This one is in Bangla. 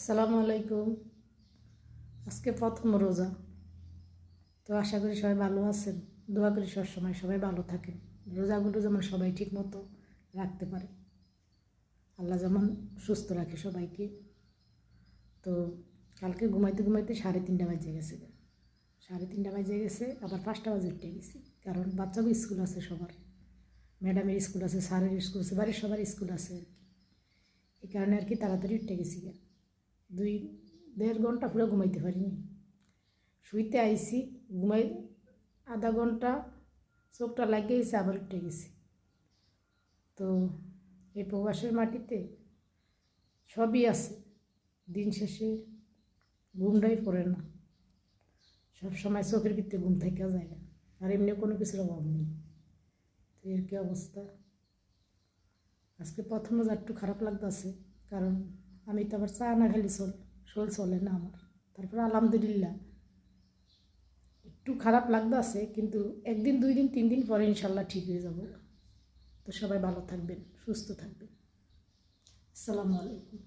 আসসালামু আলাইকুম। আজকে প্রথম রোজা, তো আশা করি সবাই ভালো আছেন। দোয়া করি সবসময় সবাই ভালো থাকেন, রোজাগুলো যেমন সবাই ঠিক মতো রাখতে পারে, আল্লাহ যেমন সুস্থ রাখে সবাইকে। তো কালকে ঘুমাইতে ঘুমাইতে 3:30 বাজে গেছে, 3:30 বাজে গেছে, আবার 5টা বাজে উঠে গেছি, কারণ বাচ্চাদের স্কুল আছে, সবার ম্যাডামের স্কুল আছে, স্যারের স্কুল আছে, বাড়ির সবার স্কুল আছে আর কি। এই কারণে আর কি তাড়াতাড়ি উঠে গেছি। 2-1.5 ঘন্টা পুরো ঘুমাইতে পারিনি। শুইতে আইসি, ঘুমাই আধা ঘন্টা, চোখটা লাগিয়েছে, আবার উঠে গেছি। তো এই প্রবাসের মাটিতে সবই আছে, দিন শেষে ঘুমটাই পড়ে না, সব সময় চোখের ভিতরে ঘুম থেকে যায় না, আর এমনি কোনো কিছুর অভাব নেই। তো এর কী অবস্থা। আজকে প্রথম রোজা একটু খারাপ লাগতেছে, কারণ আমি তো আবার চা না খালি শোল চলে না আমার। তারপরে আলহামদুলিল্লাহ একটু খারাপ লাগতেছে, কিন্তু 1 দিন 2 দিন 3 দিন পরে ইনশাল্লাহ ঠিক হয়ে যাব। তো সবাই ভালো থাকবেন, সুস্থ থাকবেন। আসসালামু আলাইকুম।